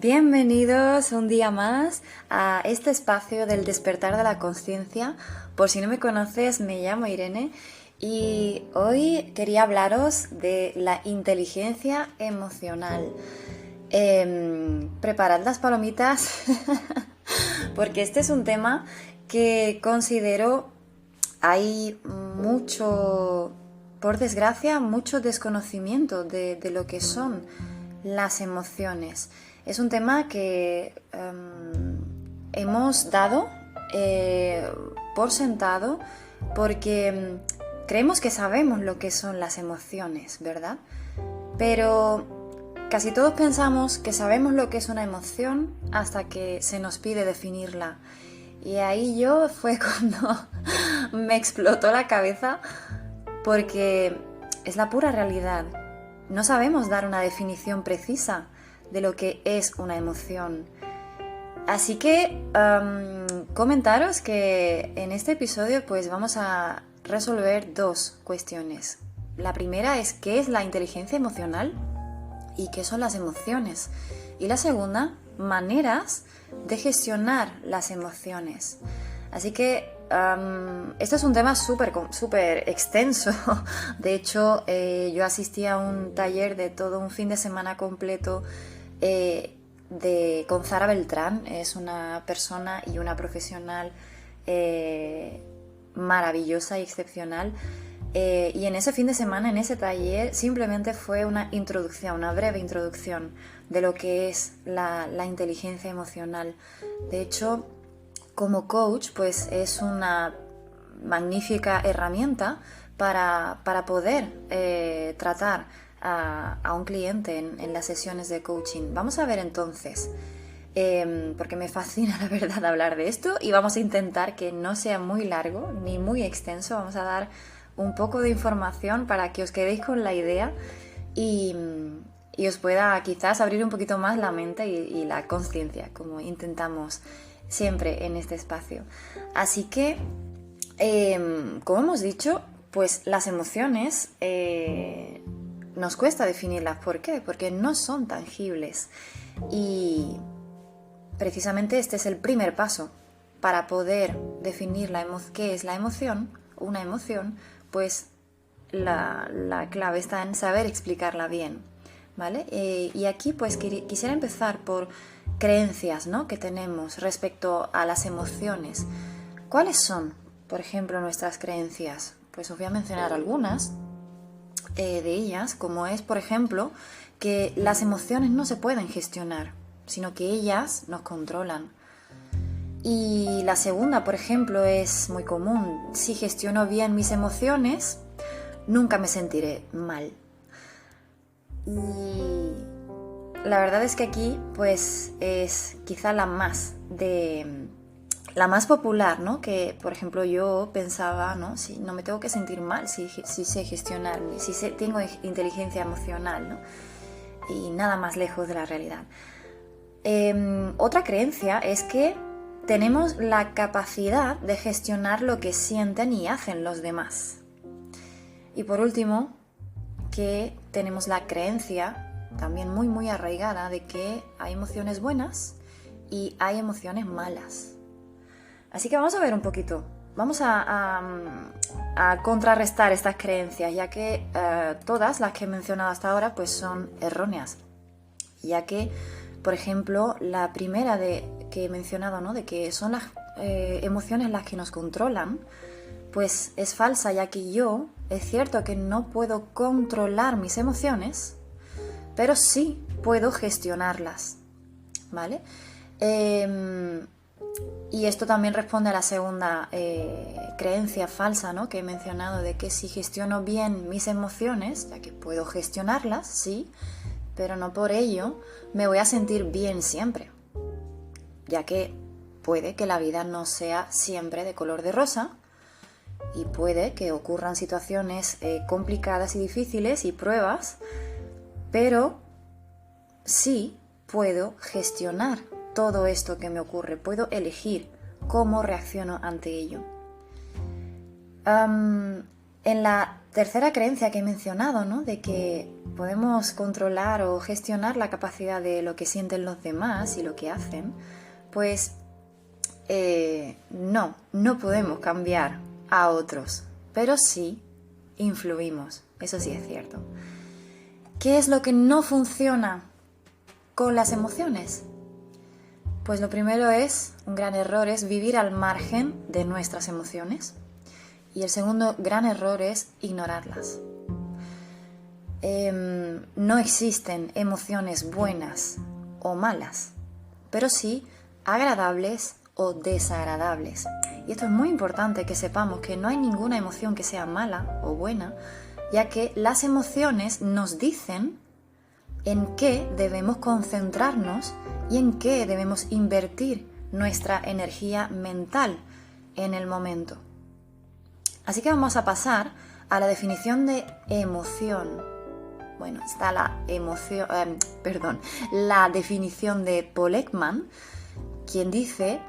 Bienvenidos un día más a este espacio del despertar de la conciencia. Por si no me conoces, me llamo Irene y hoy quería hablaros de la inteligencia emocional. Preparad las palomitas porque este es un tema que considero hay mucho, por desgracia, mucho desconocimiento de lo que son las emociones. Es un tema que hemos dado por sentado porque creemos que sabemos lo que son las emociones, ¿verdad? Pero casi todos pensamos que sabemos lo que es una emoción hasta que se nos pide definirla. Y ahí fue cuando me explotó la cabeza porque es la pura realidad. No sabemos dar una definición precisa de lo que es una emoción. Así que comentaros que en este episodio pues vamos a resolver dos cuestiones. La primera es qué es la inteligencia emocional y qué son las emociones. Y la segunda, maneras de gestionar las emociones. Así que esto es un tema súper extenso. De hecho, yo asistí a un taller de todo un fin de semana completo con Zara Beltrán. Es una persona y una profesional maravillosa y excepcional. Y en ese fin de semana, en ese taller, simplemente fue una introducción, una breve introducción de lo que es la inteligencia emocional. De hecho, como coach, pues es una magnífica herramienta para poder tratar a un cliente en las sesiones de coaching. Vamos a ver entonces, porque me fascina la verdad hablar de esto y vamos a intentar que no sea muy largo ni muy extenso. Vamos a dar un poco de información para que os quedéis con la idea y os pueda quizás abrir un poquito más la mente y la conciencia, como intentamos siempre en este espacio. Así que, como hemos dicho, pues las emociones nos cuesta definirlas. ¿Por qué? Porque no son tangibles. Y precisamente este es el primer paso para poder definir qué es la emoción, una emoción, pues la clave está en saber explicarla bien, ¿vale? Y aquí pues quisiera empezar por creencias, ¿no?, que tenemos respecto a las emociones. ¿Cuáles son, por ejemplo, nuestras creencias? Pues os voy a mencionar algunas de ellas, como es, por ejemplo, que las emociones no se pueden gestionar, sino que ellas nos controlan. Y la segunda, por ejemplo, es muy común: si gestiono bien mis emociones, nunca me sentiré mal. Y la verdad es que aquí pues es quizá la más popular, ¿no? Que, por ejemplo, yo pensaba, ¿no?, si no me tengo que sentir mal, si sé gestionarme, tengo inteligencia emocional, ¿no? Y nada más lejos de la realidad. Otra creencia es que tenemos la capacidad de gestionar lo que sienten y hacen los demás. Y por último, que tenemos la creencia también muy arraigada de que hay emociones buenas y hay emociones malas. Así que vamos a ver un poquito, vamos a contrarrestar estas creencias, ya que todas las que he mencionado hasta ahora pues son erróneas, ya que, por ejemplo, la primera que he mencionado, ¿no?, de que son las emociones las que nos controlan, pues es falsa, ya que es cierto que no puedo controlar mis emociones, pero sí puedo gestionarlas, ¿vale? Y esto también responde a la segunda creencia falsa, ¿no?, que he mencionado, de que si gestiono bien mis emociones, ya que puedo gestionarlas, sí, pero no por ello me voy a sentir bien siempre, ya que puede que la vida no sea siempre de color de rosa y puede que ocurran situaciones complicadas y difíciles y pruebas, pero sí puedo gestionar todo esto que me ocurre, puedo elegir cómo reacciono ante ello. En la tercera creencia que he mencionado, ¿no? De que podemos controlar o gestionar la capacidad de lo que sienten los demás y lo que hacen, pues no podemos cambiar a otros, pero sí influimos, eso sí es cierto. ¿Qué es lo que no funciona con las emociones? Pues lo primero un gran error es vivir al margen de nuestras emociones. Y el segundo gran error es ignorarlas. No existen emociones buenas o malas, pero sí agradables o desagradables. Y esto es muy importante que sepamos que no hay ninguna emoción que sea mala o buena, ya que las emociones nos dicen en qué debemos concentrarnos y en qué debemos invertir nuestra energía mental en el momento. Así que vamos a pasar a la definición de emoción. Bueno, está la definición de Paul Ekman, quien dice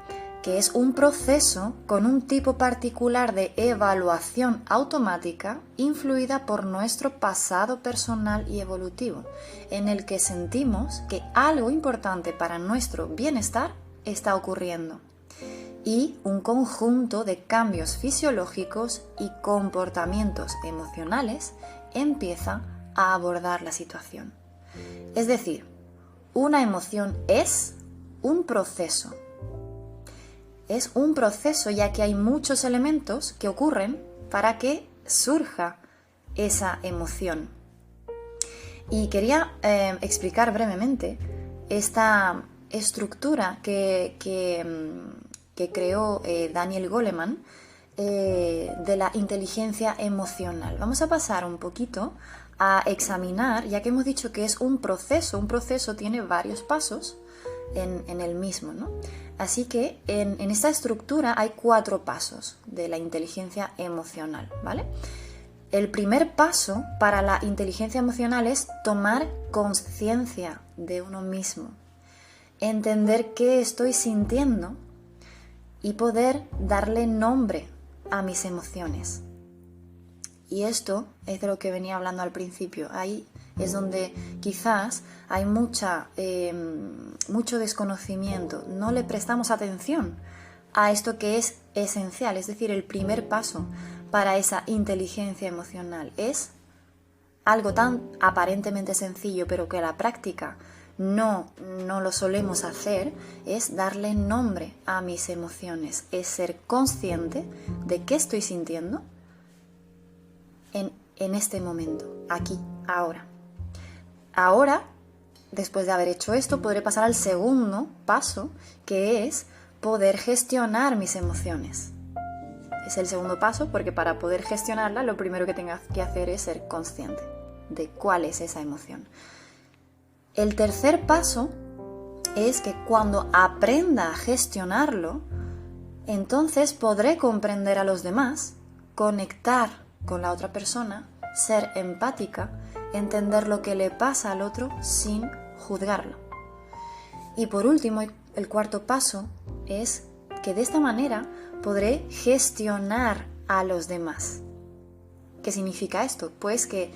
que es un proceso con un tipo particular de evaluación automática influida por nuestro pasado personal y evolutivo, en el que sentimos que algo importante para nuestro bienestar está ocurriendo, y un conjunto de cambios fisiológicos y comportamientos emocionales empieza a abordar la situación. Es decir, una emoción es un proceso. Es un proceso ya que hay muchos elementos que ocurren para que surja esa emoción. Y quería explicar brevemente esta estructura que creó Daniel Goleman de la inteligencia emocional. Vamos a pasar un poquito a examinar, ya que hemos dicho que es un proceso tiene varios pasos en el mismo, ¿no? Así que en esta estructura hay 4 pasos de la inteligencia emocional, ¿vale? El primer paso para la inteligencia emocional es tomar conciencia de uno mismo, entender qué estoy sintiendo y poder darle nombre a mis emociones. Y esto es de lo que venía hablando al principio. Ahí es donde quizás hay mucho desconocimiento. No le prestamos atención a esto que es esencial. Es decir, el primer paso para esa inteligencia emocional es algo tan aparentemente sencillo, pero que a la práctica no lo solemos hacer, es darle nombre a mis emociones, es ser consciente de qué estoy sintiendo en este momento, aquí, ahora. Ahora, después de haber hecho esto, podré pasar al segundo paso, que es poder gestionar mis emociones. Es el segundo paso porque para poder gestionarla, lo primero que tengas que hacer es ser consciente de cuál es esa emoción. El tercer paso es que cuando aprenda a gestionarlo, entonces podré comprender a los demás, conectar con la otra persona, ser empática, entender lo que le pasa al otro sin juzgarlo. Y por último, el cuarto paso es que de esta manera podré gestionar a los demás. ¿Qué significa esto? Pues que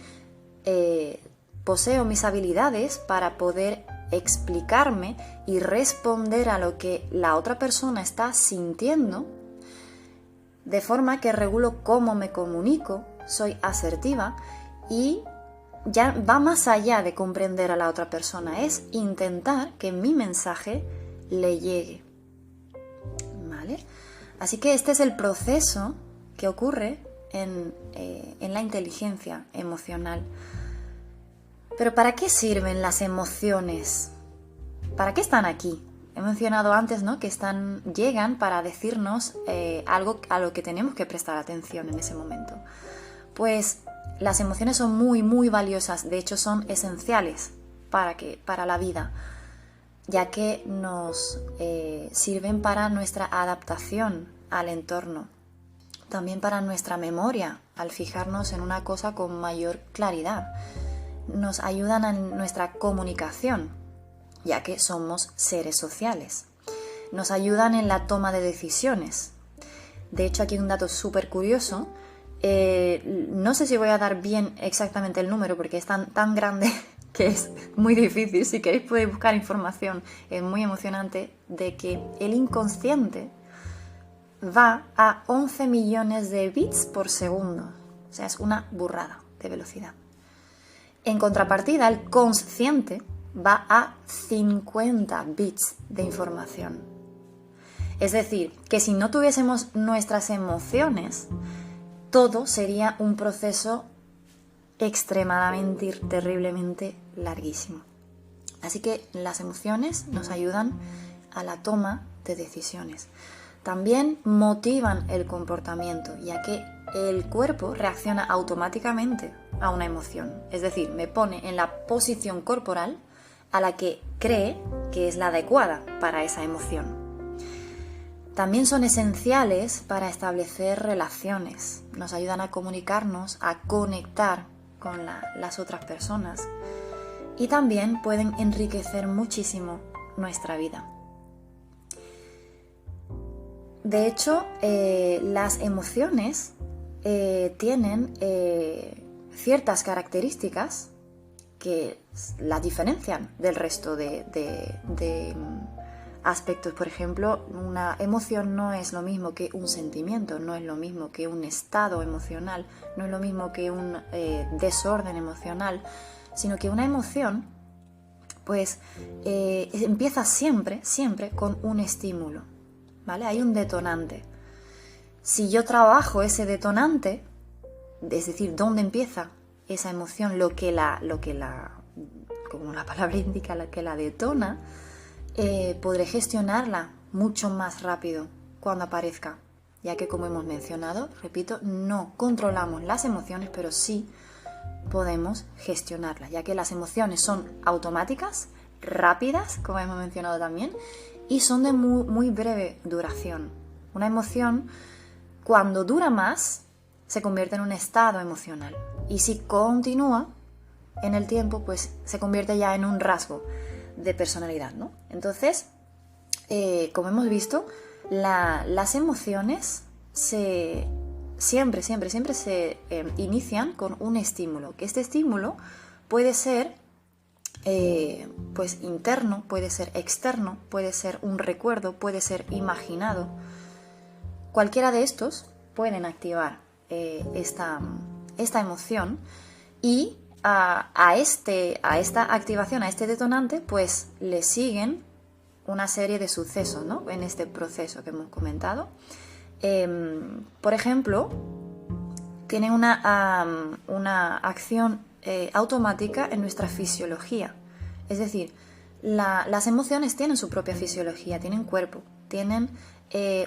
poseo mis habilidades para poder explicarme y responder a lo que la otra persona está sintiendo, de forma que regulo cómo me comunico, soy asertiva y ya va más allá de comprender a la otra persona, es intentar que mi mensaje le llegue. ¿Vale? Así que este es el proceso que ocurre en la inteligencia emocional. Pero ¿para qué sirven las emociones? ¿Para qué están aquí? He mencionado antes, ¿no?, que llegan para decirnos algo a lo que tenemos que prestar atención en ese momento. Pues las emociones son muy, muy valiosas, de hecho son esenciales para la vida, ya que nos sirven para nuestra adaptación al entorno, también para nuestra memoria, al fijarnos en una cosa con mayor claridad. Nos ayudan en nuestra comunicación, ya que somos seres sociales. Nos ayudan en la toma de decisiones. De hecho, aquí hay un dato súper curioso, No sé si voy a dar bien exactamente el número porque es tan grande que es muy difícil. Si queréis podéis buscar información, es muy emocionante, de que el inconsciente va a 11 millones de bits por segundo. O sea, es una burrada de velocidad. En contrapartida, el consciente va a 50 bits de información. Es decir, que si no tuviésemos nuestras emociones, todo sería un proceso extremadamente y terriblemente larguísimo. Así que las emociones nos ayudan a la toma de decisiones. También motivan el comportamiento, ya que el cuerpo reacciona automáticamente a una emoción. Es decir, me pone en la posición corporal a la que cree que es la adecuada para esa emoción. También son esenciales para establecer relaciones. Nos ayudan a comunicarnos, a conectar con las otras personas. Y también pueden enriquecer muchísimo nuestra vida. De hecho, las emociones tienen ciertas características que las diferencian del resto de aspectos. Por ejemplo, una emoción no es lo mismo que un sentimiento, no es lo mismo que un estado emocional, no es lo mismo que un desorden emocional, sino que una emoción pues empieza siempre con un estímulo, ¿vale? Hay un detonante. Si yo trabajo ese detonante, es decir, dónde empieza esa emoción, como la palabra indica, que la detona, podré gestionarla mucho más rápido cuando aparezca, ya que, como hemos mencionado, repito, no controlamos las emociones, pero sí podemos gestionarlas, ya que las emociones son automáticas, rápidas, como hemos mencionado también, y son de muy breve duración. Una emoción, cuando dura más, se convierte en un estado emocional, y si continúa en el tiempo, pues se convierte ya en un rasgo de personalidad, ¿no? Entonces, como hemos visto, las emociones siempre se inician con un estímulo, que este estímulo puede ser pues interno, puede ser externo, puede ser un recuerdo, puede ser imaginado. Cualquiera de estos pueden activar esta emoción, y a esta activación, a este detonante, pues le siguen una serie de sucesos, ¿no? En este proceso que hemos comentado. Por ejemplo, tiene una acción automática en nuestra fisiología. Es decir, las emociones tienen su propia fisiología, tienen cuerpo, tienen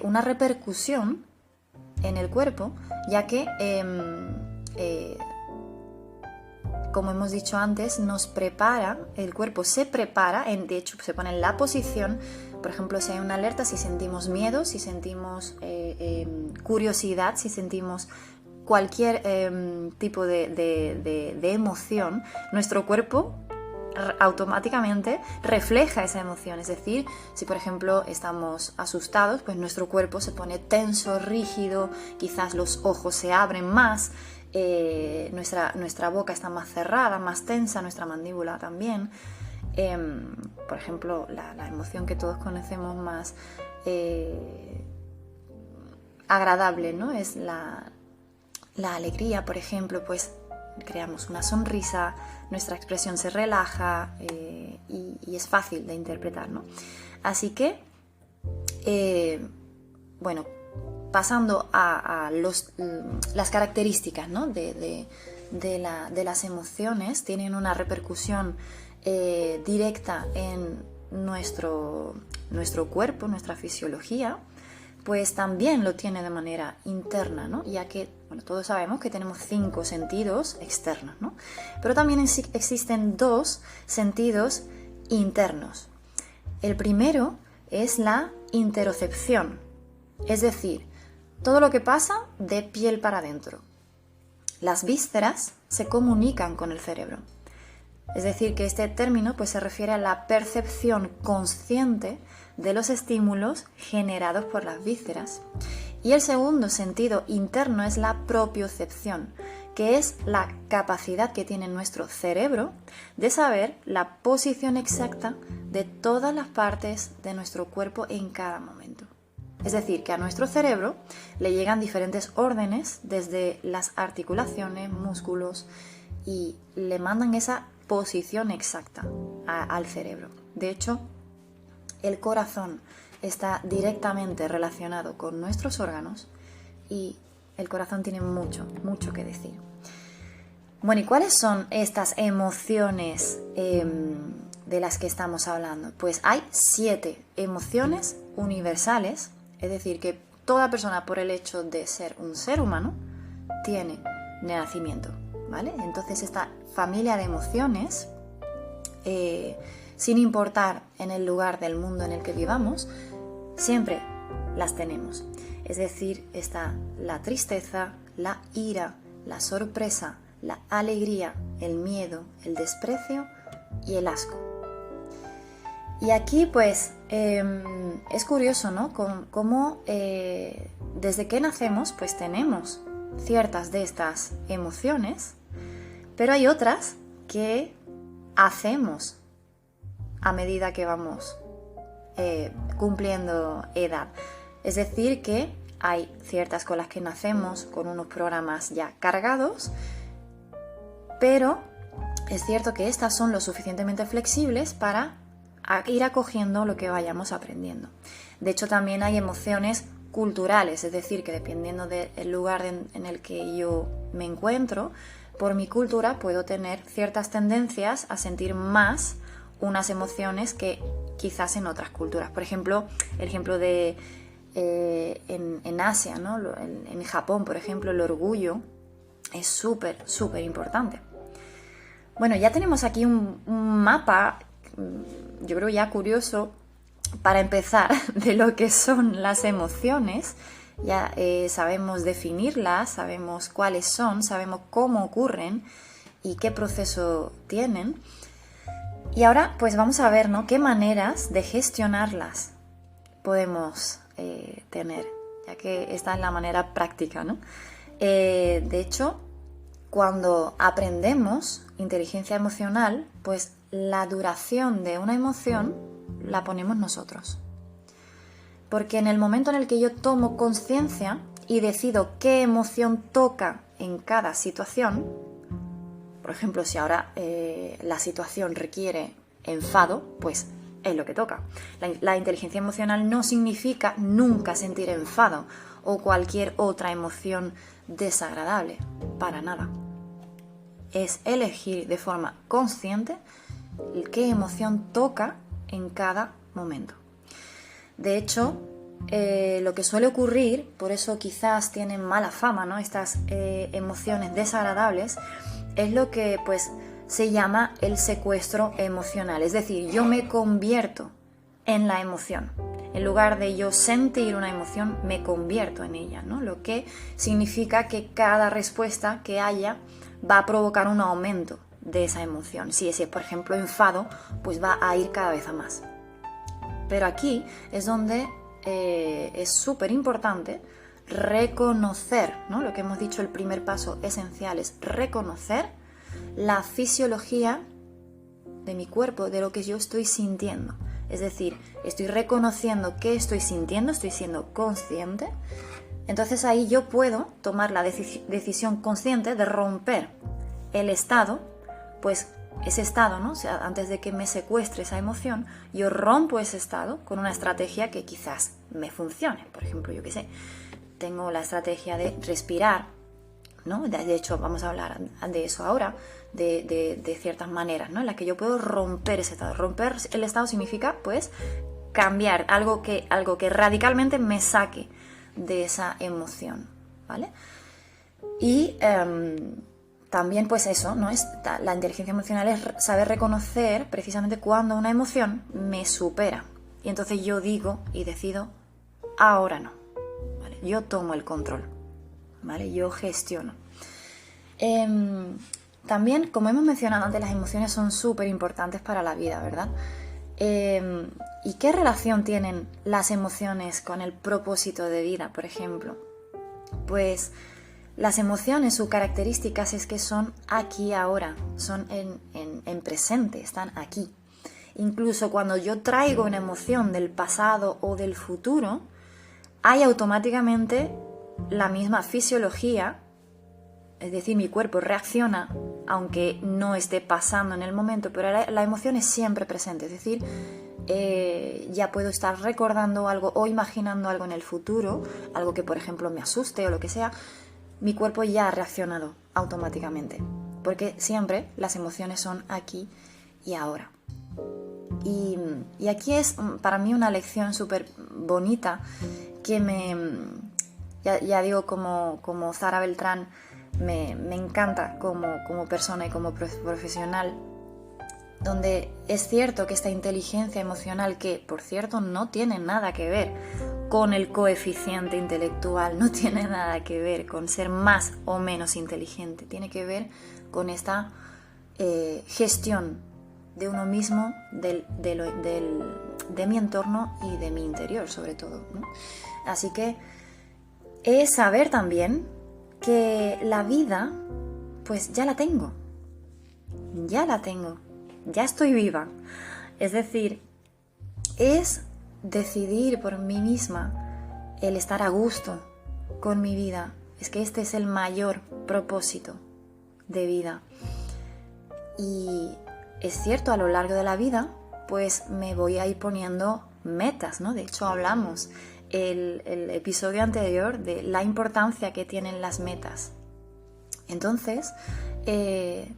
una repercusión en el cuerpo, ya que como hemos dicho antes, nos prepara, el cuerpo se prepara, de hecho se pone en la posición, por ejemplo, si hay una alerta, si sentimos miedo, si sentimos curiosidad, si sentimos cualquier tipo de emoción, nuestro cuerpo automáticamente refleja esa emoción. Es decir, si por ejemplo estamos asustados, pues nuestro cuerpo se pone tenso, rígido, quizás los ojos se abren más, nuestra boca está más cerrada, más tensa, nuestra mandíbula también. Por ejemplo, la emoción que todos conocemos más agradable, ¿no? Es la alegría, por ejemplo, pues creamos una sonrisa, nuestra expresión se relaja y es fácil de interpretar, ¿no? Así que, bueno, pasando a las características, ¿no? de las emociones, tienen una repercusión directa en nuestro cuerpo, nuestra fisiología, pues también lo tiene de manera interna, ¿no? Ya que, bueno, todos sabemos que tenemos 5 sentidos externos, ¿no? Pero también existen 2 sentidos internos. El primero es la interocepción, es decir, todo lo que pasa de piel para adentro. Las vísceras se comunican con el cerebro. Es decir, que este término pues, se refiere a la percepción consciente de los estímulos generados por las vísceras. Y el segundo sentido interno es la propiocepción, que es la capacidad que tiene nuestro cerebro de saber la posición exacta de todas las partes de nuestro cuerpo en cada momento. Es decir, que a nuestro cerebro le llegan diferentes órdenes desde las articulaciones, músculos, y le mandan esa posición exacta al cerebro. De hecho, el corazón está directamente relacionado con nuestros órganos y el corazón tiene mucho, mucho que decir. Bueno, ¿y cuáles son estas emociones de las que estamos hablando? Pues hay 7 emociones universales, es decir, que toda persona, por el hecho de ser un ser humano, tiene de nacimiento, ¿vale? Entonces esta familia de emociones, sin importar en el lugar del mundo en el que vivamos, siempre las tenemos. Es decir, está la tristeza, la ira, la sorpresa, la alegría, el miedo, el desprecio y el asco. Y aquí pues es curioso, ¿no? Cómo desde que nacemos pues tenemos ciertas de estas emociones, pero hay otras que hacemos a medida que vamos cumpliendo edad. Es decir, que hay ciertas con las que nacemos con unos programas ya cargados, pero es cierto que estas son lo suficientemente flexibles para ir acogiendo lo que vayamos aprendiendo. De hecho, también hay emociones culturales, es decir, que dependiendo del lugar en el que yo me encuentro, por mi cultura puedo tener ciertas tendencias a sentir más unas emociones que quizás en otras culturas. Por ejemplo, el ejemplo de en Asia, ¿no? En Japón, por ejemplo, el orgullo es súper, súper importante. Bueno, ya tenemos aquí un mapa, yo creo ya curioso, para empezar, de lo que son las emociones. Ya sabemos definirlas, sabemos cuáles son, sabemos cómo ocurren y qué proceso tienen. Y ahora pues vamos a ver, ¿no?, qué maneras de gestionarlas podemos tener, ya que esta es la manera práctica, ¿no? De hecho, cuando aprendemos inteligencia emocional, pues la duración de una emoción la ponemos nosotros. Porque en el momento en el que yo tomo conciencia y decido qué emoción toca en cada situación, por ejemplo, si ahora la situación requiere enfado, pues es lo que toca. La inteligencia emocional no significa nunca sentir enfado o cualquier otra emoción desagradable, para nada. Es elegir de forma consciente qué emoción toca en cada momento. De hecho, lo que suele ocurrir, por eso quizás tienen mala fama, ¿no?, estas emociones desagradables, es lo que pues se llama el secuestro emocional. Es decir, yo me convierto en la emoción. En lugar de yo sentir una emoción, me convierto en ella, ¿no? Lo que significa que cada respuesta que haya va a provocar un aumento de esa emoción. Si es, por ejemplo, enfado, pues va a ir cada vez a más. Pero aquí es donde es súper importante reconocer, ¿no? Lo que hemos dicho, el primer paso esencial es reconocer la fisiología de mi cuerpo, de lo que yo estoy sintiendo. Es decir, estoy reconociendo qué estoy sintiendo, estoy siendo consciente. Entonces ahí yo puedo tomar la decisión consciente de romper el estado, pues ese estado, ¿no? O sea, antes de que me secuestre esa emoción, yo rompo ese estado con una estrategia que quizás me funcione. Por ejemplo, yo qué sé, tengo la estrategia de respirar, ¿no? De hecho, vamos a hablar de eso ahora, de ciertas maneras, ¿no?, en las que yo puedo romper ese estado. Romper el estado significa, pues, cambiar algo que radicalmente me saque de esa emoción, ¿vale? Y también, pues eso, ¿no? La inteligencia emocional es saber reconocer precisamente cuando una emoción me supera. Y entonces yo digo y decido, ahora no, ¿vale? Yo tomo el control, ¿vale? Yo gestiono. También, como hemos mencionado antes, las emociones son súper importantes para la vida, ¿verdad? ¿Y qué relación tienen las emociones con el propósito de vida, por ejemplo? Pues las emociones, sus características es que son aquí ahora, son en presente, están aquí. Incluso cuando yo traigo una emoción del pasado o del futuro, hay automáticamente la misma fisiología, es decir, mi cuerpo reacciona aunque no esté pasando en el momento, pero la emoción es siempre presente, es decir, ya puedo estar recordando algo o imaginando algo en el futuro, algo que por ejemplo me asuste o lo que sea, mi cuerpo ya ha reaccionado automáticamente, porque siempre las emociones son aquí y ahora. Y aquí es para mí una lección súper bonita que ya digo, como Zara Beltrán, me encanta como persona y como profesional, donde es cierto que esta inteligencia emocional, que por cierto no tiene nada que ver con el coeficiente intelectual, no tiene nada que ver con ser más o menos inteligente, tiene que ver con esta gestión de uno mismo, de mi entorno y de mi interior sobre todo, ¿no? Así que es saber también que la vida, pues ya la tengo, ya estoy viva. Es decir, es decidir por mí misma el estar a gusto con mi vida. Es que este es el mayor propósito de vida. Y es cierto, a lo largo de la vida, pues me voy a ir poniendo metas, ¿no? De hecho, hablamos el episodio anterior de la importancia que tienen las metas. Entonces, el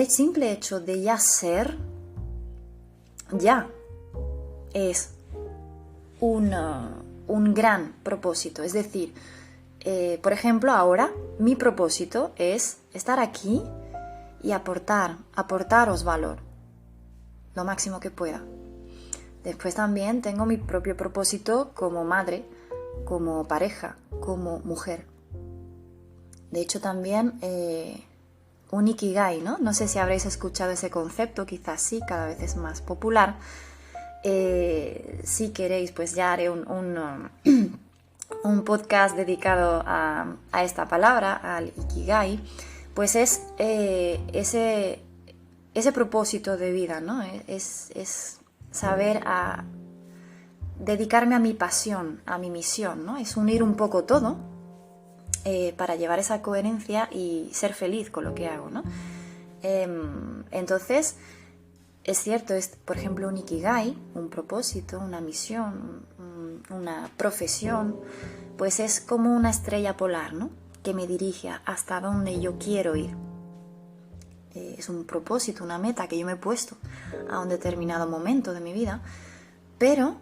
simple hecho de ya ser, ya es un gran propósito. Es decir, por ejemplo, ahora mi propósito es estar aquí y aportaros valor, lo máximo que pueda. Después también tengo mi propio propósito como madre, como pareja, como mujer. De hecho también un Ikigai, ¿no? No sé si habréis escuchado ese concepto, quizás sí, cada vez es más popular. Si queréis, pues ya haré un podcast dedicado a esta palabra, al Ikigai. Pues es ese propósito de vida, ¿no? Es saber dedicarme a mi pasión, a mi misión, ¿no? Es unir un poco todo para llevar esa coherencia y ser feliz con lo que hago, ¿no? Entonces, es cierto, por ejemplo, un Ikigai, un propósito, una misión, una profesión, pues es como una estrella polar, ¿no? Que me dirige hasta donde yo quiero ir. Es un propósito, una meta que yo me he puesto a un determinado momento de mi vida, pero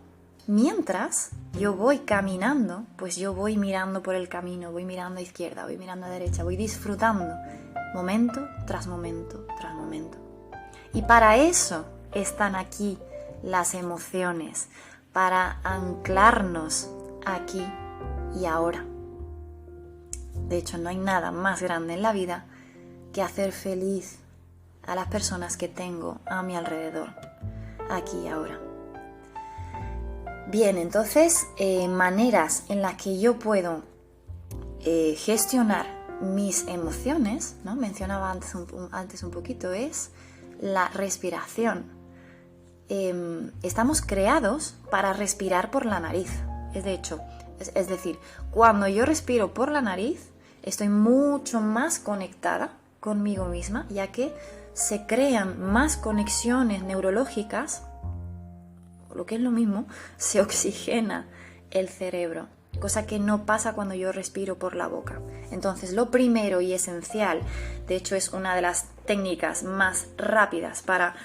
mientras yo voy caminando, pues yo voy mirando por el camino, voy mirando a izquierda, voy mirando a derecha, voy disfrutando momento tras momento tras momento. Y para eso están aquí las emociones, para anclarnos aquí y ahora. De hecho, no hay nada más grande en la vida que hacer feliz a las personas que tengo a mi alrededor, aquí y ahora. Bien, entonces, maneras en las que yo puedo gestionar mis emociones, ¿no? Mencionaba antes un poquito, es la respiración. Estamos creados para respirar por la nariz. Es decir, cuando yo respiro por la nariz, estoy mucho más conectada conmigo misma, ya que se crean más conexiones neurológicas, lo que es lo mismo, se oxigena el cerebro, cosa que no pasa cuando yo respiro por la boca. Entonces, lo primero y esencial, de hecho es una de las técnicas más rápidas para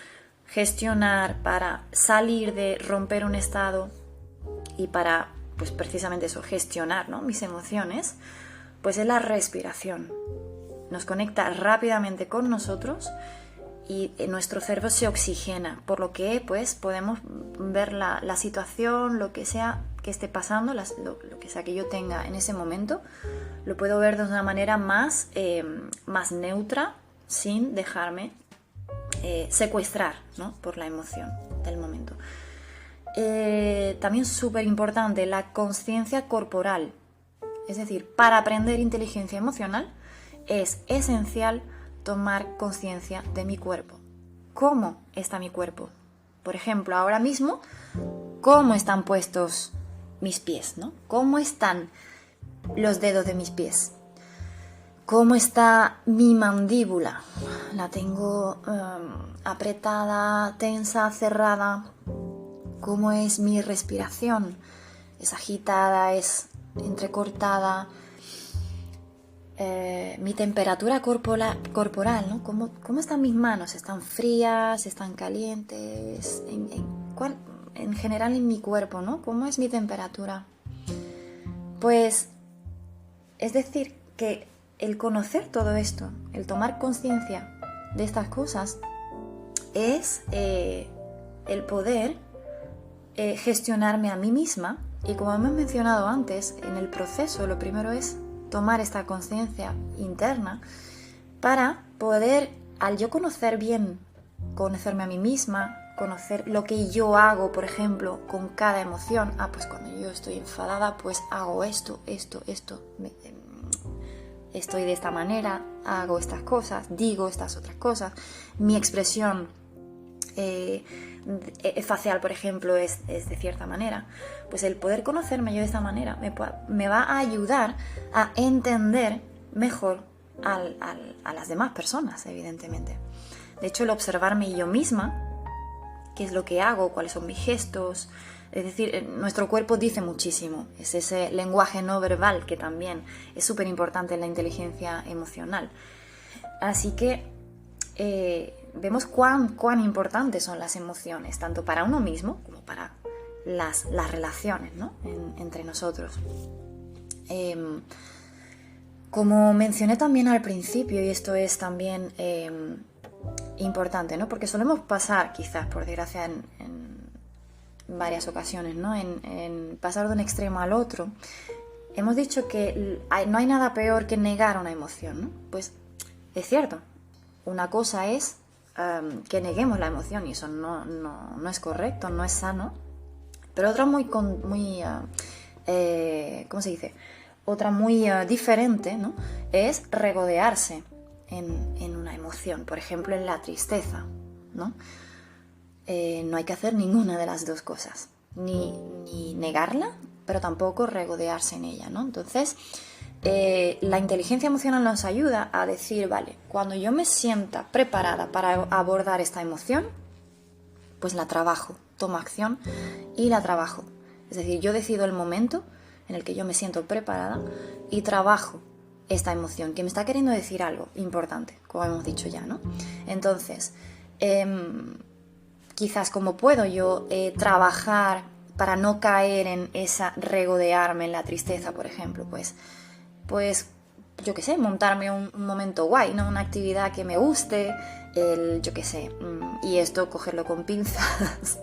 gestionar, para salir de romper un estado y para, pues precisamente eso, gestionar, ¿no?, mis emociones, pues es la respiración. Nos conecta rápidamente con nosotros y nuestro cerebro se oxigena, por lo que pues podemos ver la situación, lo que sea que esté pasando, lo que sea que yo tenga en ese momento, lo puedo ver de una manera más neutra, sin dejarme secuestrar, ¿no?, por la emoción del momento. También súper importante, la consciencia corporal. Es decir, para aprender inteligencia emocional es esencial tomar conciencia de mi cuerpo. ¿Cómo está mi cuerpo? Por ejemplo, ahora mismo, ¿cómo están puestos mis pies, ¿no? ¿Cómo están los dedos de mis pies? ¿Cómo está mi mandíbula? ¿La tengo apretada, tensa, cerrada? ¿Cómo es mi respiración? ¿Es agitada? ¿Es entrecortada? Mi temperatura corporal, ¿no? ¿Cómo están mis manos? ¿Están frías? ¿Están calientes? En general en mi cuerpo, ¿no? ¿Cómo es mi temperatura? Pues, es decir, que el conocer todo esto, el tomar conciencia de estas cosas, es el poder gestionarme a mí misma. Y como hemos mencionado antes, en el proceso lo primero es tomar esta conciencia interna para poder, al yo conocerme a mí misma, conocer lo que yo hago, por ejemplo, con cada emoción. Pues cuando yo estoy enfadada, pues hago esto, estoy de esta manera, hago estas cosas, digo estas otras cosas. Mi expresión facial, por ejemplo, es de cierta manera. Pues el poder conocerme yo de esta manera me va a ayudar a entender mejor a las demás personas, evidentemente. De hecho, el observarme yo misma, qué es lo que hago, cuáles son mis gestos, es decir, nuestro cuerpo dice muchísimo. Es ese lenguaje no verbal que también es súper importante en la inteligencia emocional. Así que vemos cuán importantes son las emociones, tanto para uno mismo como para las relaciones, ¿no?, entre nosotros. Como mencioné también al principio, y esto es también importante, ¿no?, porque solemos pasar, quizás por desgracia, en varias ocasiones, ¿no?, en pasar de un extremo al otro. Hemos dicho que no hay nada peor que negar una emoción, ¿no? Pues es cierto. Una cosa es que neguemos la emoción, y eso no es correcto, no es sano. Pero otra ¿cómo se dice? Otra muy diferente, ¿no?, es regodearse en una emoción, por ejemplo en la tristeza, ¿no? No hay que hacer ninguna de las dos cosas, ni negarla, pero tampoco regodearse en ella, ¿no? Entonces, la inteligencia emocional nos ayuda a decir, vale, cuando yo me sienta preparada para abordar esta emoción, pues la trabajo, tomo acción y la trabajo. Es decir, yo decido el momento en el que yo me siento preparada y trabajo esta emoción que me está queriendo decir algo importante, como hemos dicho ya, ¿no? Entonces, quizás como puedo yo trabajar para no caer en esa regodearme en la tristeza, por ejemplo, pues yo qué sé, montarme un momento guay, ¿no?, una actividad que me guste, yo qué sé, y esto cogerlo con pinzas,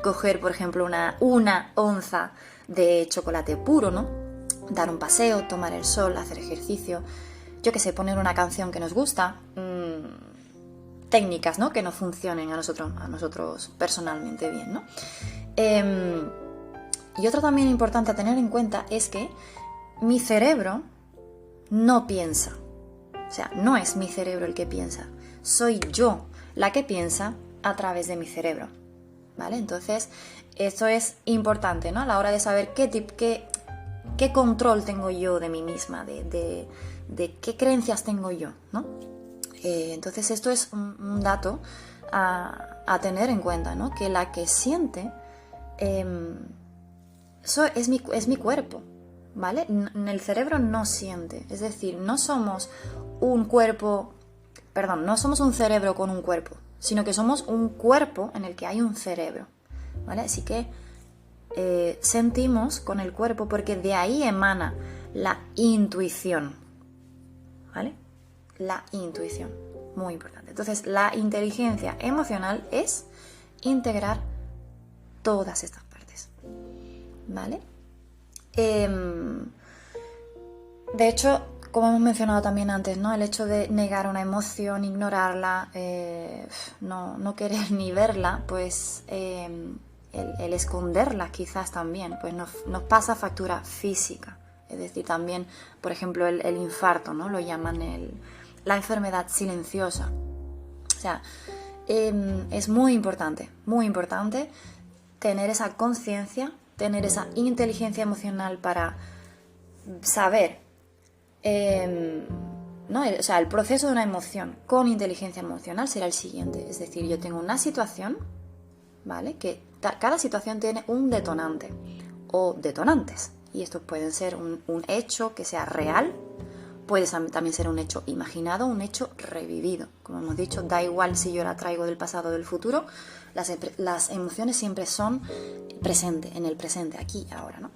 coger, por ejemplo, una onza de chocolate puro, ¿no?, dar un paseo, tomar el sol, hacer ejercicio, yo qué sé, poner una canción que nos gusta, técnicas, ¿no?, que nos funcionen a nosotros personalmente bien, ¿no? Y otro también importante a tener en cuenta es que mi cerebro no piensa. O sea, no es mi cerebro el que piensa. Soy yo la que piensa a través de mi cerebro. ¿Vale? Entonces, esto es importante, ¿no?, a la hora de saber qué control tengo yo de mí misma, de qué creencias tengo yo, ¿no? Entonces, esto es un dato a tener en cuenta, ¿no? Que la que siente eso es mi cuerpo. ¿Vale? El cerebro no siente, es decir, no somos un cerebro con un cuerpo, sino que somos un cuerpo en el que hay un cerebro, ¿vale? Así que sentimos con el cuerpo porque de ahí emana la intuición, ¿vale? La intuición, muy importante. Entonces, la inteligencia emocional es integrar todas estas partes, ¿vale? De hecho, como hemos mencionado también antes, ¿no? El hecho de negar una emoción, ignorarla, no querer ni verla, pues el esconderla quizás también, pues nos pasa factura física. Es decir, también, por ejemplo, el infarto, ¿no? Lo llaman la enfermedad silenciosa. O sea, es muy importante tener esa conciencia, tener esa inteligencia emocional para saber, ¿no? O sea, el proceso de una emoción con inteligencia emocional será el siguiente. Es decir, yo tengo una situación, ¿vale? Que cada situación tiene un detonante o detonantes. Y estos pueden ser un hecho que sea real, puede también ser un hecho imaginado, un hecho revivido. Como hemos dicho, da igual si yo la traigo del pasado o del futuro, las emociones siempre son presente, en el presente, aquí y ahora, ¿no?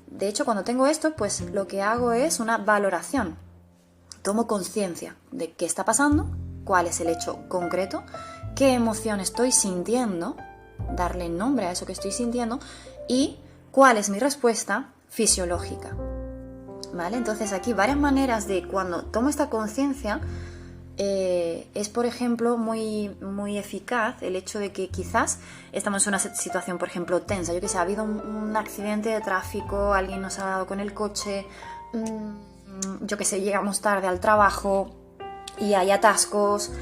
De hecho, cuando tengo esto, pues lo que hago es una valoración. Tomo conciencia de qué está pasando, cuál es el hecho concreto, qué emoción estoy sintiendo, darle nombre a eso que estoy sintiendo y cuál es mi respuesta fisiológica. ¿Vale? Entonces aquí varias maneras de cuando tomo esta conciencia. Es, por ejemplo, muy, muy eficaz el hecho de que quizás estamos en una situación, por ejemplo, tensa. Yo que sé, ha habido un accidente de tráfico, alguien nos ha dado con el coche, yo que sé, llegamos tarde al trabajo y hay atascos,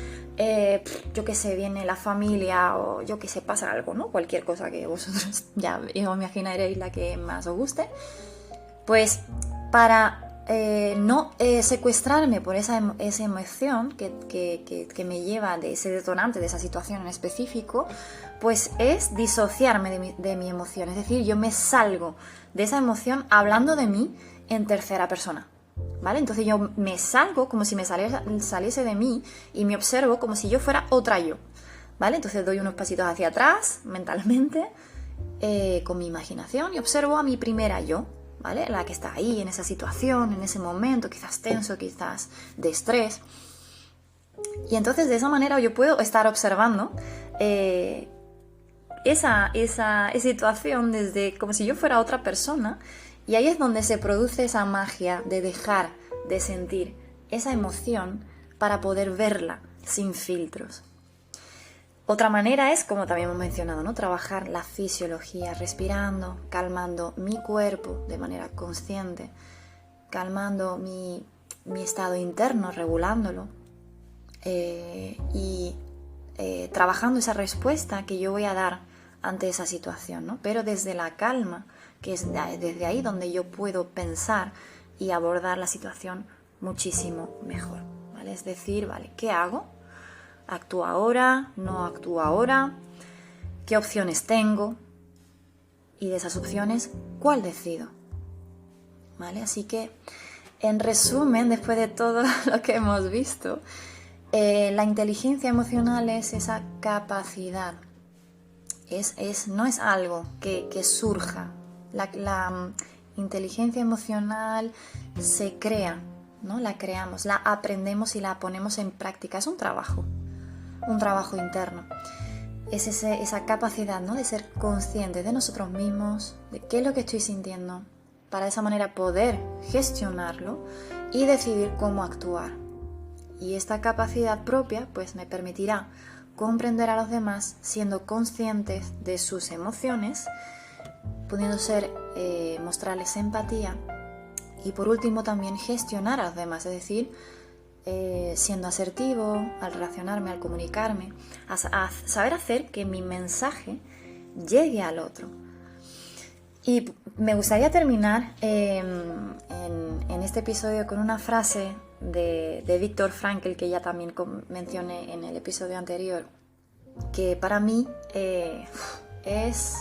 yo que sé, viene la familia o yo que sé, pasa algo, ¿no? Cualquier cosa que vosotros ya os imaginaréis la que más os guste. Pues para no secuestrarme por esa emoción que me lleva de ese detonante, de esa situación en específico, pues es disociarme de mi emoción. Es decir, yo me salgo de esa emoción hablando de mí en tercera persona, ¿vale? Entonces yo me salgo como si me saliese de mí y me observo como si yo fuera otra yo, ¿vale? Entonces doy unos pasitos hacia atrás mentalmente con mi imaginación y observo a mi primera yo, ¿vale? La que está ahí, en esa situación, en ese momento, quizás tenso, quizás de estrés. Y entonces de esa manera yo puedo estar observando esa situación desde como si yo fuera otra persona, y ahí es donde se produce esa magia de dejar de sentir esa emoción para poder verla sin filtros. Otra manera es, como también hemos mencionado, ¿no? Trabajar la fisiología, respirando, calmando mi cuerpo de manera consciente, calmando mi estado interno, regulándolo y trabajando esa respuesta que yo voy a dar ante esa situación, ¿no? Pero desde la calma, que es desde ahí donde yo puedo pensar y abordar la situación muchísimo mejor, ¿vale? Es decir, ¿vale? ¿Qué hago? ¿Actúo ahora? ¿No actúo ahora? ¿Qué opciones tengo? Y de esas opciones, ¿cuál decido? ¿Vale? Así que, en resumen, después de todo lo que hemos visto, la inteligencia emocional es esa capacidad. No es algo que surja. La inteligencia emocional se crea, ¿no? La creamos, la aprendemos y la ponemos en práctica. Es un trabajo interno. Es esa capacidad, ¿no? De ser consciente de nosotros mismos, de qué es lo que estoy sintiendo, para de esa manera poder gestionarlo y decidir cómo actuar. Y esta capacidad propia pues me permitirá comprender a los demás siendo conscientes de sus emociones, pudiendo mostrarles empatía y por último también gestionar a los demás, es decir, siendo asertivo al relacionarme, al comunicarme, a saber hacer que mi mensaje llegue al otro. Y me gustaría terminar en este episodio con una frase de Viktor Frankl, que ya también mencioné en el episodio anterior, que para mí es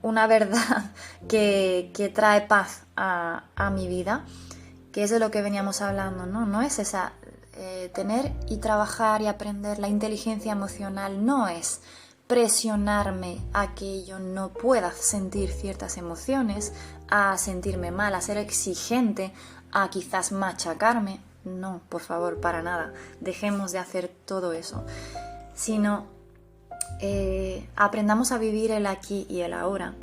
una verdad que trae paz a mi vida, que es de lo que veníamos hablando, ¿no? No es esa tener y trabajar y aprender la inteligencia emocional, no es presionarme a que yo no pueda sentir ciertas emociones, a sentirme mal, a ser exigente, a quizás machacarme. No, por favor, para nada. Dejemos de hacer todo eso. Sino aprendamos a vivir el aquí y el ahora.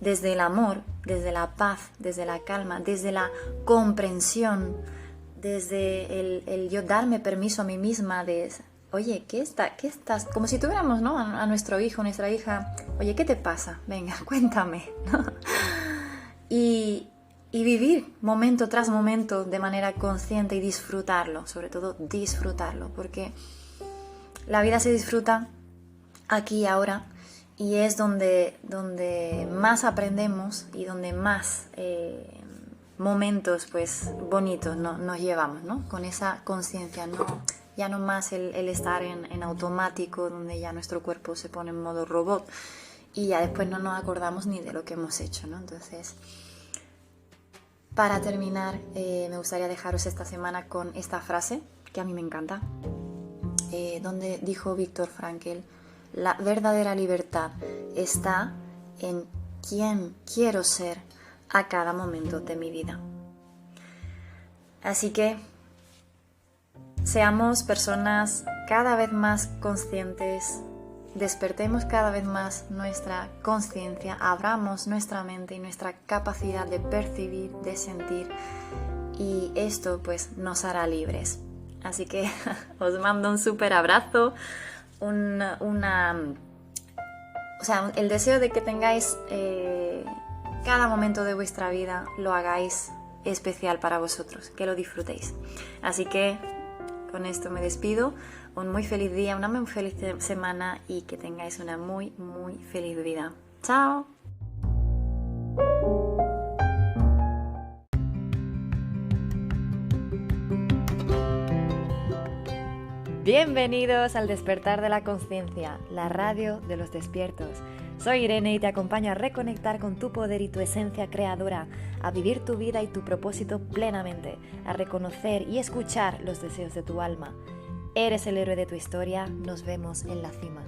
desde el amor, desde la paz, desde la calma, desde la comprensión, desde el yo darme permiso a mí misma de, oye, ¿qué estás? Como si tuviéramos, ¿no? A nuestro hijo, nuestra hija, oye, ¿qué te pasa? Venga, cuéntame, ¿no? Y vivir momento tras momento de manera consciente y disfrutarlo, sobre todo disfrutarlo, porque la vida se disfruta aquí y ahora y es donde más aprendemos y donde más momentos pues bonitos nos llevamos, ¿no? Con esa conciencia, ¿no? Ya no más el estar en automático, donde ya nuestro cuerpo se pone en modo robot y ya después no nos acordamos ni de lo que hemos hecho, ¿no? Entonces, para terminar, me gustaría dejaros esta semana con esta frase que a mí me encanta, donde dijo Viktor Frankl: la verdadera libertad está en quién quiero ser a cada momento de mi vida. Así que seamos personas cada vez más conscientes, despertemos cada vez más nuestra conciencia, abramos nuestra mente y nuestra capacidad de percibir, de sentir, y esto pues nos hará libres. Así que os mando un súper abrazo, el deseo de que tengáis cada momento de vuestra vida lo hagáis especial para vosotros, que lo disfrutéis. Así que con esto me despido. Un muy feliz día, una muy feliz semana y que tengáis una muy, muy feliz vida. ¡Chao! Bienvenidos al Despertar de la Conciencia, la radio de los despiertos. Soy Irene y te acompaño a reconectar con tu poder y tu esencia creadora, a vivir tu vida y tu propósito plenamente, a reconocer y escuchar los deseos de tu alma. Eres el héroe de tu historia, nos vemos en la cima.